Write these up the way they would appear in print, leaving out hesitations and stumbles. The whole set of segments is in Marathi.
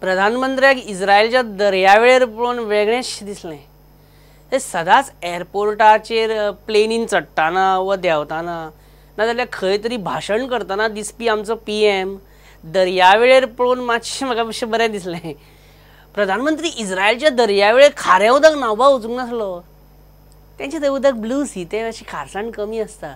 प्रधानमंत्र्याक इस्रायलच्या दर्यावेळेर पळोवन वेगळेंच दिसलें. ते सदांच एअरपोर्टाचेर प्लेनीन चडटाना वा देंवताना नाजाल्यार खंय तरी भाशण करतना दिसपी आमचो PM दर्यावेळेर पळोवन मातशें म्हाका मातशें बरें दिसलें. प्रधानमंत्री इस्रायलच्या दर्यावेळेर खारें उदक न्हावपाक वचूंक नासलो. तेंचें थंय उदक ब्लू सी, तें मातशें खारसाण कमी आसता.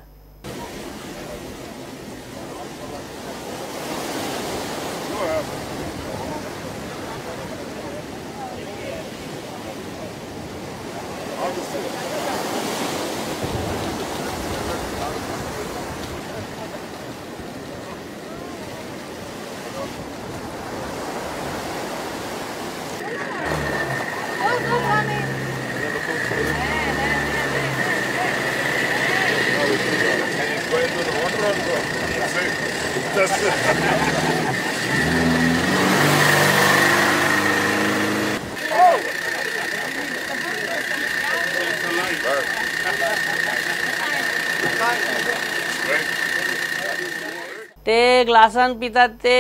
ते ग्लासान पितात ते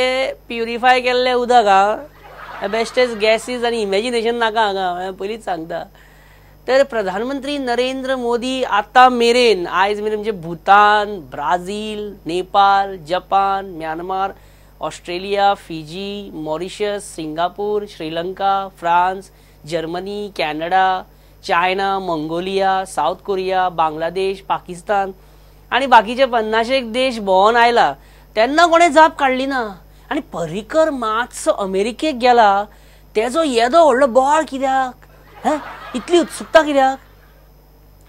प्युरिफाय केल्लें उदक हा. बेस्टेस्ट गॅसीस आनी इमॅजिनेशन नाका हांगा, पयलींच सांगता. तर प्रधानमंत्री नरेंद्र मोदी आतां मेरेन आयज मेरेन म्हणजे Bhutan, Brazil, Nepal, Japan, Myanmar, Australia, Fiji, Mauritius, Singapore, Sri Lanka, France, Germany, Canada, China, Mongolia, south Korea, Bangladesh, Pakistan आणि बाकीचे 50 देश भोंवून आयला. तेन्ना कोणें जाप काडली ना. आनी पर्रीकर मातसो अमेरिकेक गेला, तेजो येदो व्हडलो बोवाळ कित्याक? इतली उत्सुकता कित्याक?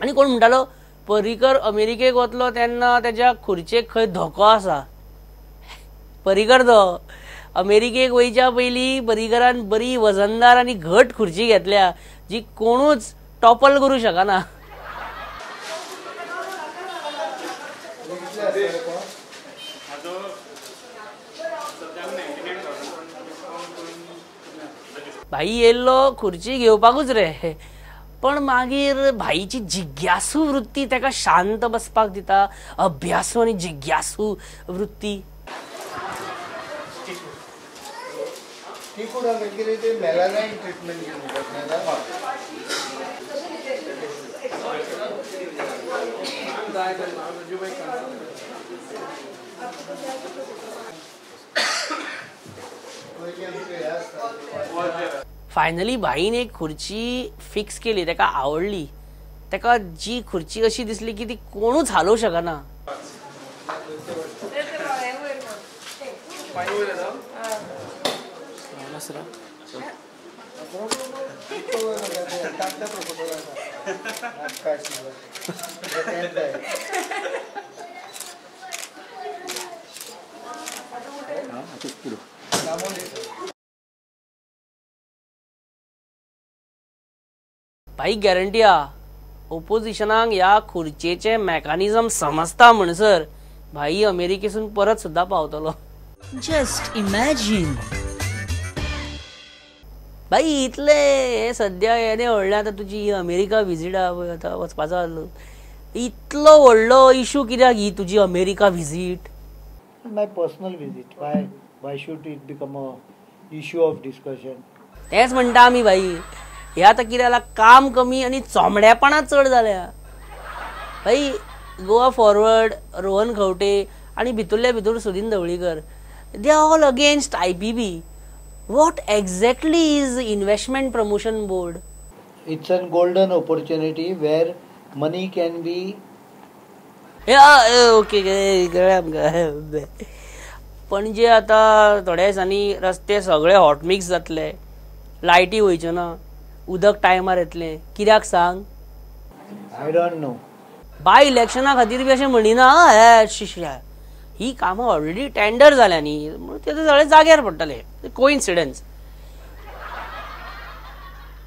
आनी कोण म्हणटालो पर्रीकर अमेरिकेक वतलो तेन्ना तेज्या खुर्चेक खंय धोको आसा. पर्रीकर तो अमेरिकेक वयच्या पयलीं पर्रीकरान बरी वजनदार आनी घट खुर्ची घेतल्या जी कोणूच टॉपल करूं शकना. भाई येयल्लो खुर्ची घेवपाकूच रे, पण मागीर भाईची जिज्ञासू वृत्ती तेका शांत बसपाक दिता. अभ्यासू आनी जिज्ञासू वृत्ती. फायनली भाईन एक खुर्ची फिक्स केली, तेका आवडली. तेका जी खुर्ची अशी दिसली की ती कोणूच हालोव शकना. भाई गॅरंटी हा, ओपोजिशनाक ह्या खुर्चेचे मेकॅनिझम समजता म्हणसर भाई अमेरिकेसून परत सुद्धा पावतलो. Just imagine. भाई इतले सध्या येणे व्हडले आता तुजी अमेरिका विजीट आता वचपाचो आसलो. इतलो व्हडलो इशू कित्याक ही तुजी America visit? My personal visit. why should it become a issue of discussion? तेच म्हणटा आमी भाई. हे आता कितें जाला, काम कमी आणि चोमड्यापणां चड जाल्या. भाई गोवा फॉरवर्ड, रोहन खंवटे आणि भितरल्या भितर Sudin Dhavalikar, they are all against IPB. What exactly is Investment Promotion Board? It's a golden opportunity where money can be. Okay. पणजे आता थोड्या दिसांनी रस्ते सगळे हॉट मिक्स जातले, लायटी वयच्यो ना, उदक टायमार येतले. कित्याक सांग? I don't know. बाय इलेक्शना खातीर बी अशें म्हणिना. शिश्या ही कामां ऑलरेडी टेंडर जाल्या न्ही, म्हणून ते सगळे जाग्यार पडटले. Coincidence.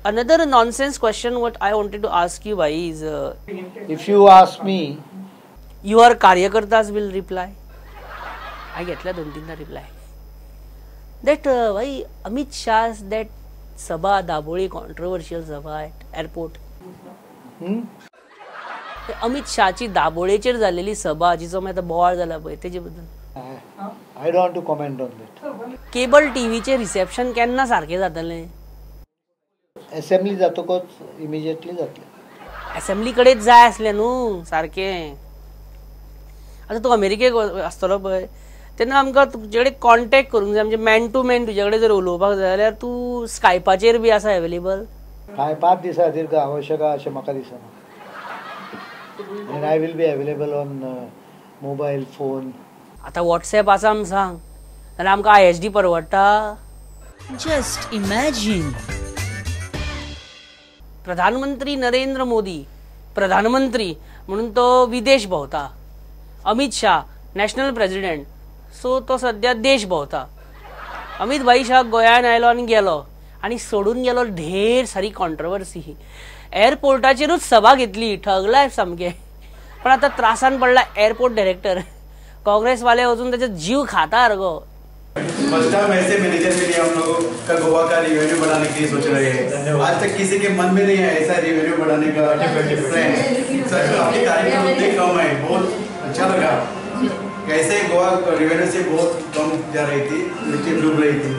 Another nonsense question what I wanted to ask you bhai is if you ask me, your karyakartas will reply. I getla 2-3 reply that bhai Amit Shah's that sabha Daboli controversial sabha at airport. Amit Shahची दाबोळेचेर जाल्लेली सभा जिचो मागीर बोवाळ जाला पळय तेजे बद्दल I don't want to comment on that. Cable टीव्हीचे रिसेप्शन केन्ना सारखे जातले? असेंब्ली जातकच इमिजिएटली जातले. असेंब्ली कडेच जाय आसले न्हू सारखे. आता तू अमेरिकेक आसतलो पळय तेन्ना आमकां तुजे कडेन कॉन्टॅक्ट करूंक जाय म्हणजे मॅन टू मॅन तुजे कडेन जर उलोवपाक जाय जाल्यार तूं स्कायपाचेर बी आसा अवेलेबल? काय 5 दिसा खातीर आवश्यक आहा अशें म्हाका दिसना. And I will be available on mobile phone. आता व्हॉट्सॅप आसा म्हूण सांग जाल्यार आमकां ISD परवडटा? Just imagine. प्रधानमंत्री नरेंद्र मोदी प्रधानमंत्री म्हणून तो विदेश भोंवता. Amit Shah national president so तो सध्या देश भोंवता. अमित भाई शाह गोंयांत आयलो आनी गेलो आनी सोडून गेलो ढेर सारी कॉन्ट्रोवर्सी. एअरपोर्टाचेरूच सभा घेतली ठगलाय सामके. पण आता त्रासान पडला एअरपोर्ट डायरेक्टर. काँग्रेसवाले अजून त्याचा जीव खाता गो. फर्स्ट टाइम ऐसे मैनेजर मिले हम लोगों का गोवा का रेवेन्यू बढ़ाने की सोच रहे हैं. आज तक किसी के मन में नहीं है ऐसा रेवेन्यू बढ़ाने का प्लान. सर आपकी तारीफ उतनी कम है, बहुत अच्छा लगा. कैसे गोवा रेवेन्यू से बहुत कम जा रही थी, नीचे डूब रही थी.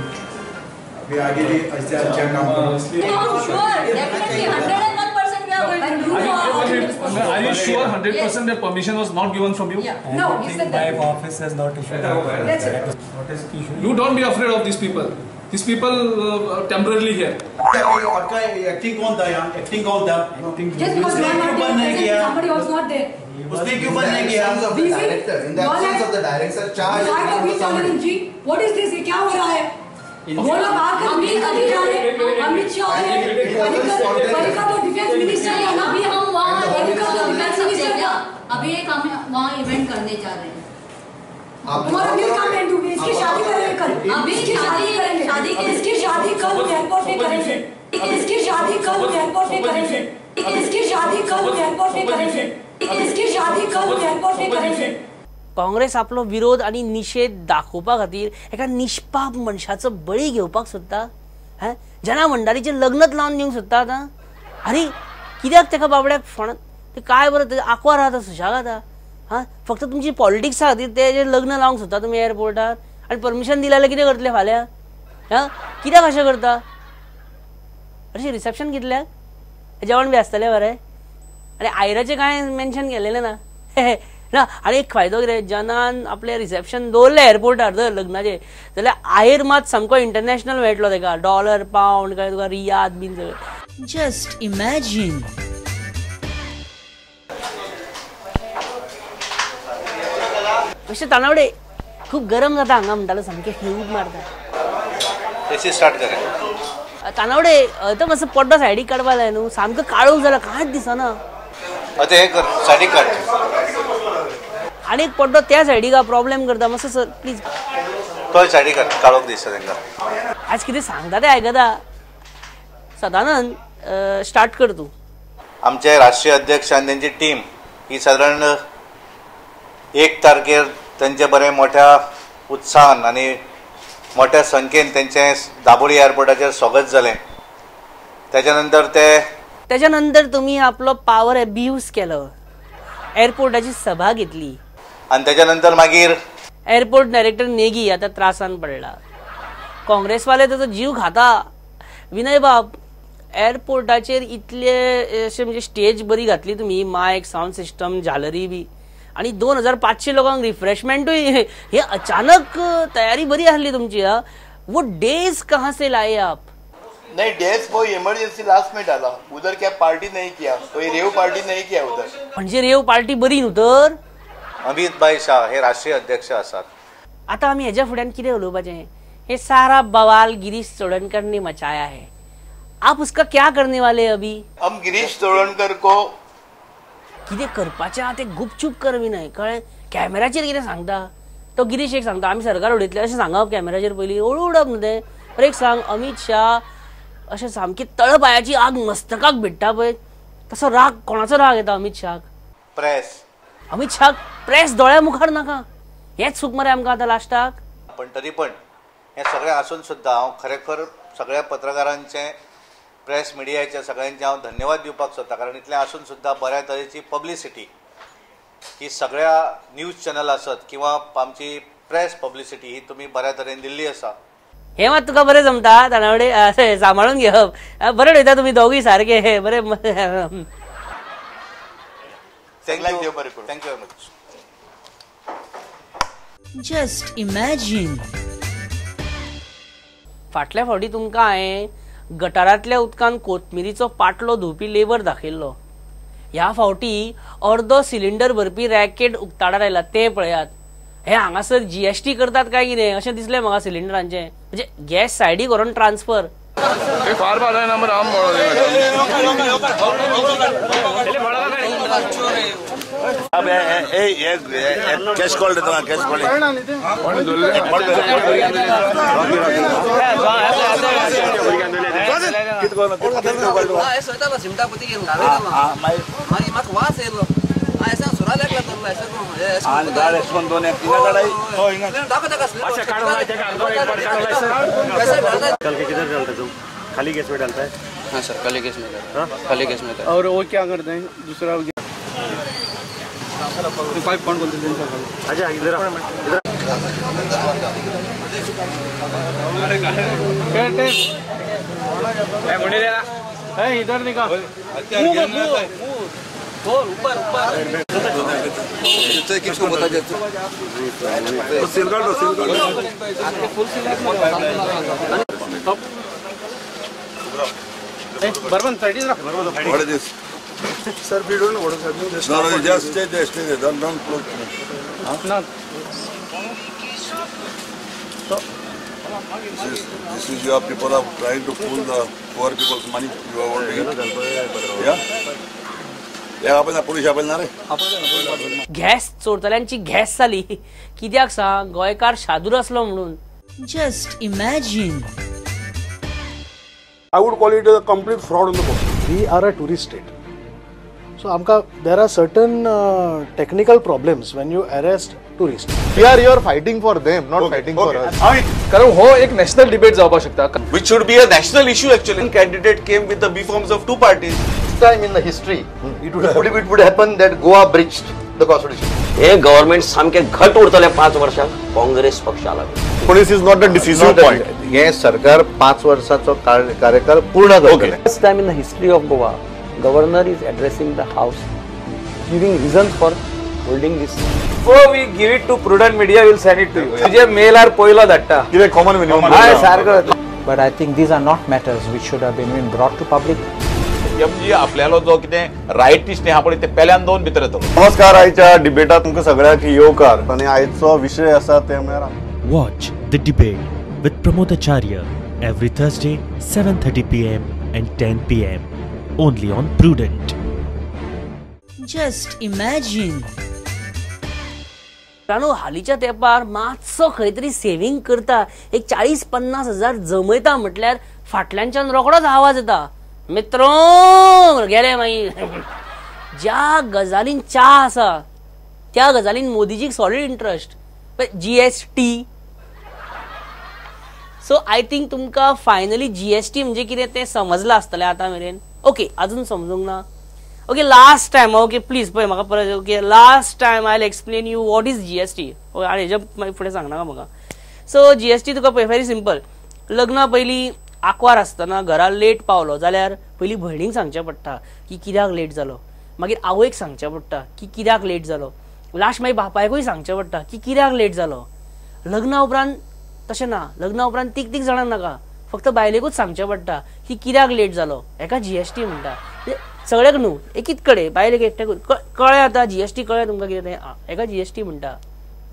अभी आगे भी ऐसे अच्छा काम करो. Are you sure 100% the permission was not given from you? Yeah. No, he said that. My office has not issued. That's it. What is the issue? You don't be afraid of these people. These people temporarily here. आपका एक्टिंग कौन था यहाँ? एक्टिंग कौन था? Just because you are not there, नहीं किया. somebody was not there. उसने क्यों बंद नहीं किया? In the absence of the director, charge Why somebody. जी? What is this? ये क्या हो रहा है? वो लोग आकर अमित शाह है, परिका तो डिफेंस मिनिस्टर है ना. अभी हम वहाँ परिका तो डिफेंस मिनिस्टर है. अभी एक हम वहाँ इवेंट करने जा रहे हैं. हमारा मिल काम एंड हुई. इसकी शादी करेंगे कल. अभी इसकी शादी करेंगे. इसकी शादी कल एयरपोर्ट पे करेंगे. इसकी शादी कल एयरपोर्ट पे करेंगे. इसकी शादी कल एयरपोर्ट पे करेंगे. इसकी शादी कल एयरपोर्ट पे करेंगे. काँग्रेस आपलो विरोध आणि निषेध दाखोवपा खातीर एका निष्पाप मनशाचो बळी घेवपाक सोदता. जना भंडारीचें लग्नच लावन दिवंक सोदता आतां. अरे कित्याक तेका बाबड्याक फोण ते काय बरं आंकवार आहा सुशाग आहा. फक्त तुमची पॉलिटिक्सा खातीर तेजें लग्न लावंक सोदता तुमी एअरपोर्टार आनी परमिशन दिलें जाल्यार कितें करतले फाल्यां? कित्याक अशें करता? अशें रिसेप्शन कितल्याक जेवण बी आसतलें बरें आनी आयराचें कांय मेन्शन केलेलें ना. ना आणि एक फायदो कितें जनान आपले रिसेप्शन दवरले एअरपोर्टार जर लग्नाचे जाल्यार आयर मात सामको इंटरनॅशनल मेळटलो तेका. डॉलर पावंड काय तुका रियाद बीन सगळें. Just imagine. अशें तानावडे खूप गरम जाता हांगा म्हणटालो सामकें हीट मारता. ऐसे स्टार्ट करें. तानावडे तो मातसो पड्डो सायडीक काडपा जाय न्हू. सामको काळोख जाला कांयच दिसना. आता हे कर साडी काढ. आणि एक पड्डो त्या सायडीक प्रॉब्लेम करता मातसो सर प्लीज. तो साडी काढ काळोख दिसता तांकां. आज कितें सांगता ते आयकता. सदानंद स्टार्ट कर तूं. आमचे राष्ट्रीय अध्यक्ष आणि त्यांची टीम ही साधारण 1 तारखेर त्यांचे बरे मोठ्या उत्साहान आणि मोठ्या संख्येन त्यांचे दाबोळी एअरपोर्टाचेर स्वागत जालें. त्याच्यानंतर तुम्ही आपलो पावर अब्यूज केलो. एअरपोर्टाची सभा घेतली आणि त्याच्यानंतर मागीर एअरपोर्ट डायरेक्टर नेगी आता त्रासान पडला. काँग्रेसवाले त्याचा जीव खाता. विनय बाब एअरपोर्टाचेर इतले अशें म्हणजे स्टेज बरी घातली तुम्ही. मायक साऊंड सिस्टम झालरी बी आणि 2500 लोकांक रिफ्रेशमेंटूय. हे अचानक तयारी बरी आसली तुमची. वो डेज कहाँ से लाए आप? नहीं, डेज वो इमरजेंसी लास्ट में डाला. उधर क्या पार्टी नहीं किया, कोई रेव पार्टी नहीं किया उधर. म्हणजे रेव पार्टी बरी न्हू तर. अमित भाई शाह हे राष्ट्रीय अध्यक्ष असतात. आता आम्ही ह्याच्या फुड्यान कितें उलोवपाचें? हे सारा बवाल गिरीश चोडणकर ने मचाया है. आप उसका क्या करने वाले अभी? हम गिरीश चोडणकर को कितें करपाचें आहा तें गुपचूप कर विनय कळ्ळें. कॅमेराचेर कितें सांगता तो गिरीश एक सांगता आमी सरकार उडयतले अशें सांगप कॅमेराचेर पयलीं ओळू उडप न्हू तें. पर एक सांग अमित शाह अशें सामकी तळपायाची आग मस्तकाक भिडटा पळय तसो राग कोणाचो राग येता अमित शाहक? प्रेस. अमित शाहक प्रेस दोळ्या मुखार नाका हेच सुख मरे आमकां आतां लास्टाक. पण तरी पण हे सगळें आसून सुद्दां हांव खरेखर सगळ्या पत्रकारांचे प्रेस मिडियाचे सगळ्यांचे हांव धन्यवाद दिवपाक सोदता. कारण इतलें आसून सुद्दां बऱ्या तरेची पब्लिसिटी ही सगळ्या न्यूज चॅनल आसत किंवा आमची प्रेस पब्लिसिटी ही तुम्ही बऱ्या तरेन दिल्ली आसा. हे मात तुका बरें जमता तानावडे अशें सांबाळून घेवप. बरें उलयता तुमी दोगूय सारके हे बरें. थँक्यू बरें करूं. Thank you very much. Just imagine. फाटल्या फावटी तुमकां हांवें गटारांतल्या उदकान कोथमिरीचो पाटलो धुवपी लेबर दाखयल्लो. ह्या फावटी अर्दो सिलिंडर भरपी रॅकेट उक्ताडार आयला तें पळयात. हे हांगासर GST करतात काय कितें अशें दिसलें म्हाका सिलिंडरांचें. म्हणजे गॅस सायडीक व्हरून ट्रान्सफर. कैश कॉल देता कैश कॉल कल के किधर डालते तुम? खाली गैस में डालता है? हाँ सर, खाली गैस में खाली गैस में. और वो क्या करते हैं दूसरा? पाइप कौन बोलते हैं? अच्छा इधर इधर निकाल. ऊपर किसको बता देते? बर्बन साइड रख. What is this? Sir, we don't know what is happening. No, just stay there, don't close. No. This is your people are trying to pull the poor people's money. You are wanting it. Yeah? Yeah, आपण पोलीस आपल्याला रे. गॅस चोरतल्यांची गॅस जाली. कित्याक सांग? गोंयकार शादूर असलो म्हणून. Just imagine. I would call it a complete fraud on the court. We are a tourist state. So there are certain technical problems when you arrest tourists. We are here fighting for them, not fighting for us. कारण हो एक नॅशनल डिबेट जावपाक शकता. Which should be a national issue actually. Candidate came with the B forms of two parties. Time in the history, it would happen that Goa breached the constitution. हे गव्हर्नमेंट सामके घट उरतले 5 वर्षांत काँग्रेस पक्षाला. Police is not the decisive point. हे सरकार 5 वर्षाचो कार्यकाळ पूर्ण करतले. First time in the history of Goa, governor is addressing the house, giving reasons for holding this. Oh, we give it to prudent media, will send it to you. तुझे mail आर पहिला धाडटा. कितें common minimum. हाय सारको. But I think these are not matters which should have been brought to public. म्हणजे आपल्याला जो कितें रायट टिश्ट आहा पळय ते पेल्यान दोन भितर येतलो. नमस्कार. आयच्या डिबेटात तुमकां सगळ्यांक येवकार. आनी आयचो विशय आसा ते म्हळ्यार Watch the debate with Pramod Acharya every Thursday 7:30 p.m. and 10 p.m. only on Prudent. Just imagine. हालीच्या तेंपार मातसो खंय तरी सेव्हिंग करता, एक 40-50 हजार जमयता म्हटल्यार फाटल्यानच्यान रोखडोच आवाज येता, मित्रो गेले मागीर. ज्या गजालीन च्या आसा त्या गजालीन मोदीजीक solid interest. GST. So I think तुमकां फायनली GST म्हणजे कितें तें समजलां आसतलें आतां मेरेन. ओके, अजून समजूंक ना. Okay, last time. Okay please पळय म्हाका परत. Okay, last time I will explain you what is GST. आनी हेज्या फुडें सांगनाका म्हाका. सो GST तुका पळय व्हेरी सिंपल. लग्ना पयलीं आंकवार आसतना घरा लेट पावलो जाल्यार पयलीं भयणीक सांगचें पडटा की कित्याक लेट जालो. मागीर आवयक सांगचें पडटा की कित्याक लेट जालो. लास्ट मागीर बापायकूय सांगचें पडटा की कित्याक लेट जालो. लग्ना उपरांत तशें ना. लग्ना उपरांत तीक जाणांक नाका, फक्त बायलेकूच सांगचें पडटा की कित्याक लेट जालो. हेका GST म्हणटा. सगळ्याक न्हू, एकीच कडेन बायलेक एकट्याकूच कळ्ळें. आतां GST कळ्ळें तुमकां कितें तें. हेका GST म्हणटा.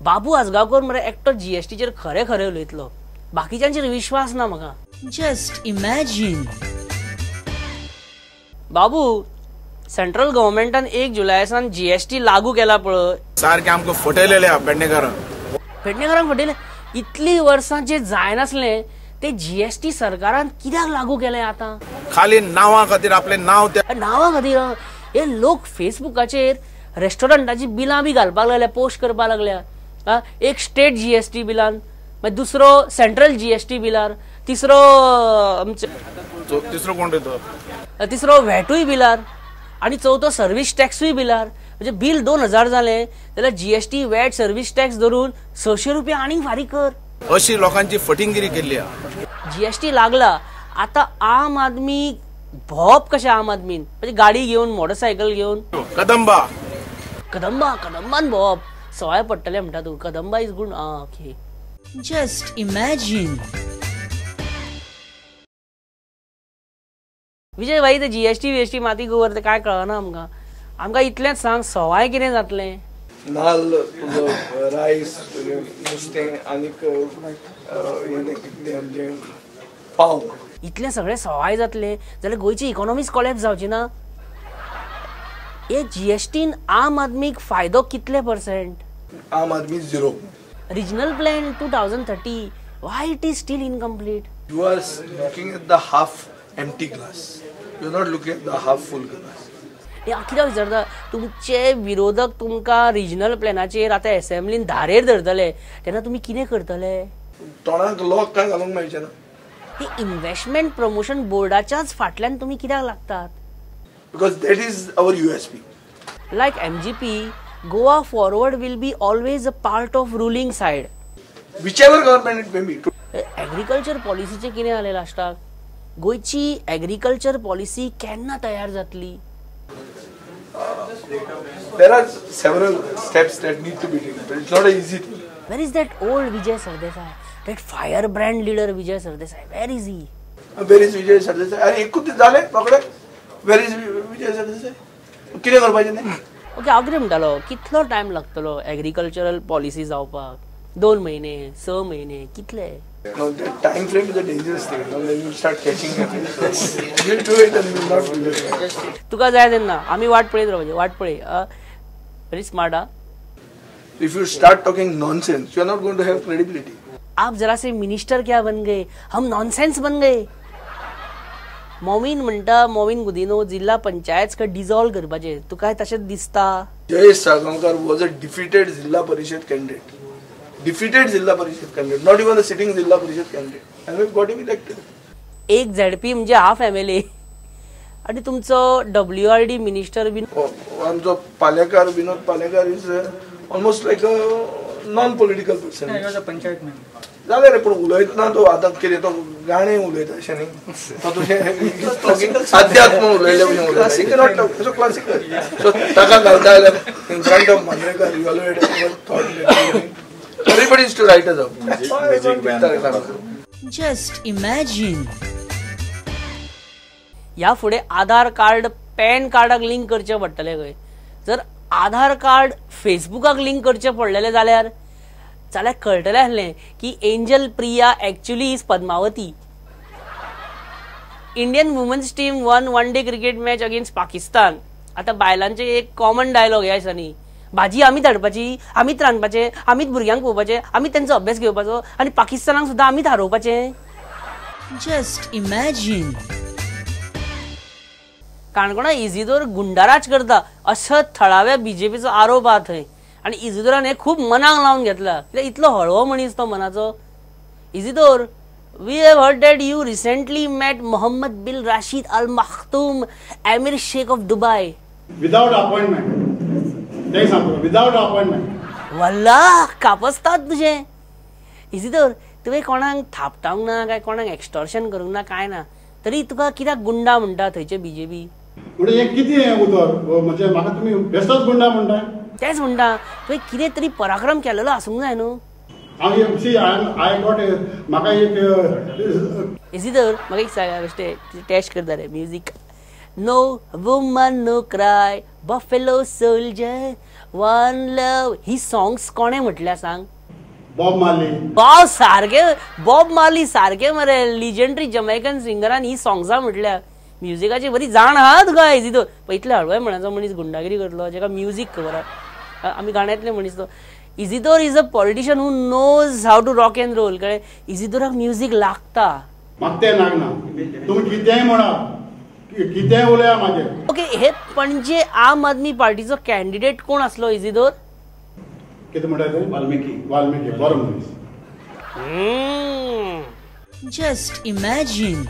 बाबू आसगांवकर मरे एकटो GSTचेर खरें खरें उलयतलो. बाकीच्यांचेर विश्वास ना म्हाका. Just imagine. बाबू, सेंट्रल गव्हर्नमेंटान 1 जुलयासान GST लागू केला पळय. सारकें आमकां फटयलेले पेडणेकारांक. पेडणेकारांक फटयले. इतली वर्सां जे जायनासलें ते GST सरकारान कित्याक लागू केलें आतां? खाली नांवा खातीर आपलें नांव त्या नांवा खातीर. हे लोक फेसबुकाचेर रेस्टॉरंटाची बिलां बी घालपाक लागल्या, पोस्ट करपाक लागल्या. एक स्टेट GST बिलान, मागीर दुसरो सेंट्रल GST बिलार, तिसरो तिसरो कोण दितो? तिसरो व्हॅटूय बिलार, आनी चवथो सर्व्हिस टॅक्सूय बिलार. म्हणजे बिल 2000 जालें जाल्यार GST वॅट सर्व्हिस टॅक्स धरून 600 रुपया आनीक फारीक कर. अशी लोकांची फटिंगिरी केल्ली आहा. GST लागला आता आम आदमी भोप कशें आम आदमीन म्हणजे गाडी घेवन मोटरसायकल घेवन कदंबान भोप सवाय पडटले म्हणटा तूं. Kadamba is good. Okay. Just imagine. विजय भाई ते GST माती गोवर ते काय कळना आमकां इतलेंच सांग सवाय कितें जातलें. नाल्ल रायस नुस्तें आनीक पाव इतलें सगळें सवाय जातलें जाल्यार गोंयची इकॉनॉमीच कॉलॅप्स जावची ना. हे GSTन आम आदमीक फायदो कितले %? आम आदमी 0. Regional plan 2030. Why it is still incomplete? You are looking at the half empty glass. You are not looking at the half full glass. कित्याक विचारता तुमचे विरोधक तुमकां रिजनल प्लॅनाचेर आतां असेंब्लीन धारेर धरतले तेन्ना तुमी कितें करतले? तोंडाक लॉक काय घालूंक मेळचें ना. हे इन्व्हेस्टमेंट प्रमोशन बोर्डाच्याच फाटल्यान तुमी कित्याक लागतात? Because that is our USP. Like MGP, Goa forward will be always a part of ruling side. Whichever government it may be. Agriculture policyचे कितें जालें लास्टाक? गोंयची एग्रीकल्चर पॉलिसी केन्ना तयार जातली? There are several steps that need to be taken, but it's not an easy thing. Where is that old Vijay Sardesai? That firebrand leader Vijay Sardesai? Where is he? Where is Vijay Sardesai? अरे एकूच दीस जालें पकडे. Where is Vijay Sardesai? कितें करपाचें तें? ओके हांव कितें म्हणटालो कितलो टायम लागतलो एग्रीकल्चरल पॉलिसी जावपाक? 2 महिने 6 महिने कितले? No, the time frame is a dangerous thing. Now when you start catching it, you'll do it and you'll not do it. तुका जाय तेन्ना आमी वाट पळयत रावपाची. वाट पळय. Very smart. If you start talking nonsense, you are not going to have credibility. आप जरा से मिनिस्टर क्या बन गए? हम नॉनसेंस बन गए. मोमीन गुदिनो जिल्हा पंचायत का डिसॉल्व करपाचे. तुका तशेंच दिसता? Jayesh Sargaonkar was a defeated Zilla Parishad candidate. Not even a sitting Zilla Parishad candidate. And we got him elected. एक ZP म्हणजे हाफ MLA. आणि तुमचो WRD मिनिस्टर बी आमचो Palekar Vinod Palekar is almost like a non political person. Panchayat member जालें रे पूण उलयतना तो आतां कितें तो गाणें उलयता अशें न्ही. तो तुजें अध्यात्म उलयले भशेन उलयता. So classical. सो ताका घालता जाल्यार in front of Mandrekar evaluate thought. Everybody is to write us up. Just imagine. या फुडें आधार कार्ड पॅन कार्डाक लिंक करचें पडटलें खंय. जर आधार कार्ड फेसबुकाक लिंक करचें पडलेलें जाल्यार कळटलें आसलें की Angel Priya actually is Padmavati. Indian women's team one one day cricket match against Pakistan. आतां बायलांचे एक कॉमन डायलॉग ह्या दिसांनी भाजी आमीच हाडपाची, आमीच रांदपाचे, आमीच भुरग्यांक पळोवपाचे, आमीच तांचो अभ्यास घेवपाचो आनी पाकिस्तानाक सुद्दां आमीच हारोवपाचे. Just imagine. काणकोणा इजिदोर गुंडाराज करता असो थळाव्या बीजेपीचो आरोप आहा थंय. आनी इजिदोरान हे खूब मनाक लावन घेतला. कित्याक इतलो हळवो मनीस तो मनाचो. Isidore, we have heard that you recently met Mohammed bin Rashid Al Maktoum, Emir Sheikh of Dubai. Without appointment. Without appointment. वल्ला कापसतात तुझे. इजिदोर तुवें कोणाक थापटावंक ना काय कोणाक एक्स्टॉर्शन करूंक ना काय ना तरी तुका कित्याक गुंडा म्हणटा थंयचे बीजेपी. म्हणजे हे कितें उतर म्हणजे म्हाका तुमी बेश्टोच गुंडा म्हणटा. तेच म्हणटा तुवें कितें तरी पराक्रम केलेलो आसूंक जाय न्हू. इजिदोर म्हाका एक सांग बेश्टें टेस्ट करता रे music. No woman no cry, Buffalo soldier, one love. ही सॉंग्स कोणे म्हटल्या सांग? Bob Marley. बॉब मार्ली सारखे मरे लिजंडरी जमैकन सिंगरान ही सॉंग्सां म्हटल्या. म्युझिकाची बरी जाण आहा तुका इजिदोर. इतले हळवय म्हणाचो मनीस गुंडागिरी करतलो जेका म्युझिक खबर आहा. आमी गाण्यातले मनीस तो. Isidore is a politician who knows how to rock and roll. कळ्ळें? इजिदोराक म्युझिक लागता. म्हाका तें लागना. तुमी कितेंय म्हणा कितें उलया मागे. ओके हे पणजे आम आदमी पार्टीचो कॅन्डिडेट कोण आसलो इजिदोर? कितें म्हणटा ते? वाल्मिकी बरो मनीस. Just imagine.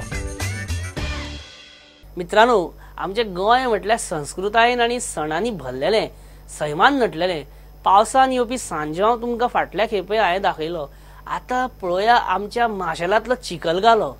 मित्रांनो आमचे गोंय म्हटल्यार संस्कृतायेन आनी सणांनी भरलेलें. सैमान नटलेले. पावसान येवपी सांजांव तुमकां फाटल्या खेपे हांवें दाखयलो. आतां पळोवया आमच्या माशेलांतलो चिखलगालो.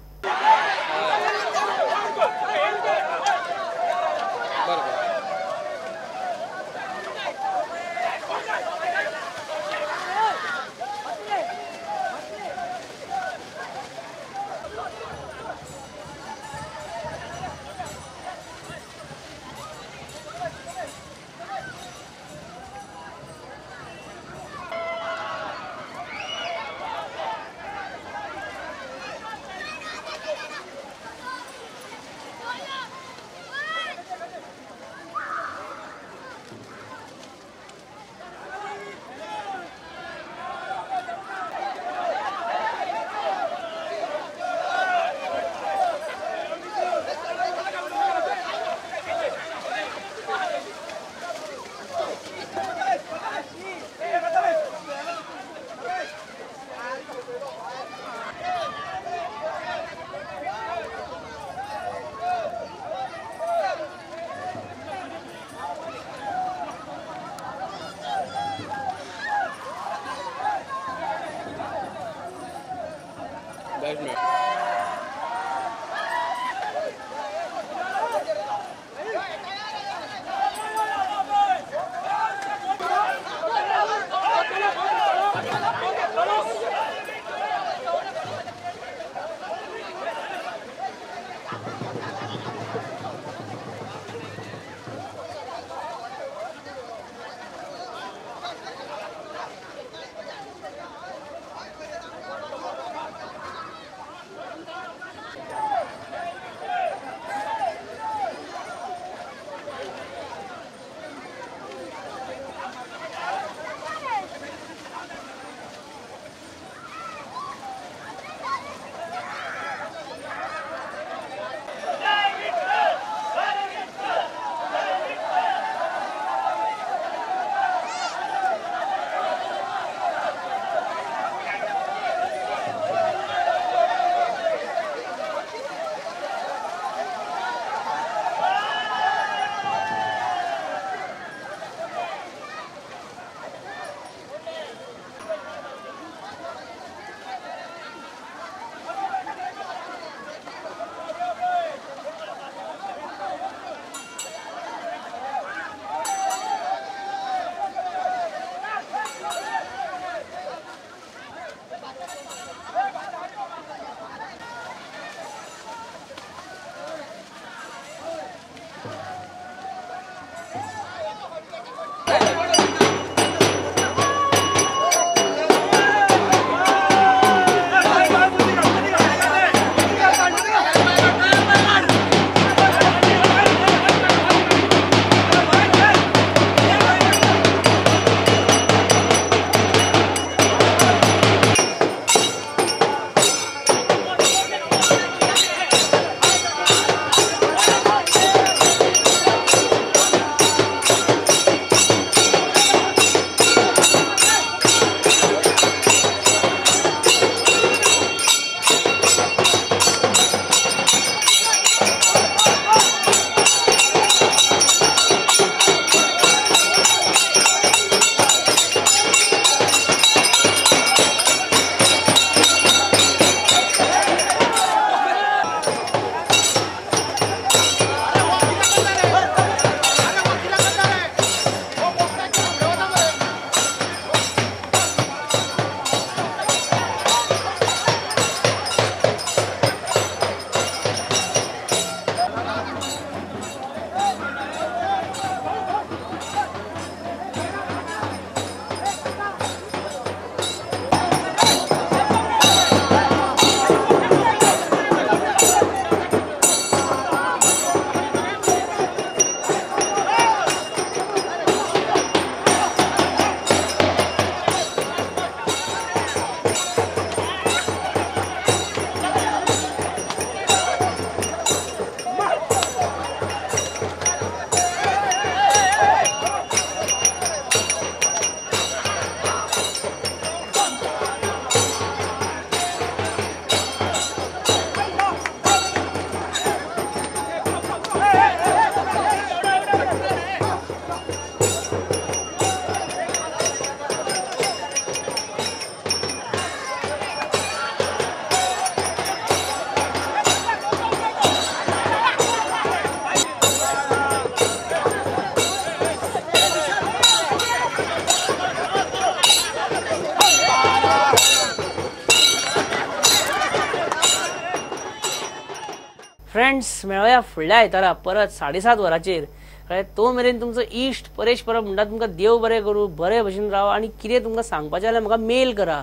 फ्रेंड्स मेळुया फुडल्या आयतारा परत 7:30 वरांचेर. कळ्ळें? तो मेरेन तुमचो इश्ट परेश परब म्हणटा तुमकां देव बरें करूं, बरे भशेन राव आनी कितें तुमकां सांगपाचें जाल्यार म्हाका मेल करा.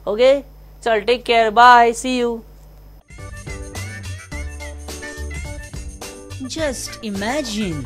ओके चल take care bye see you. Just imagine.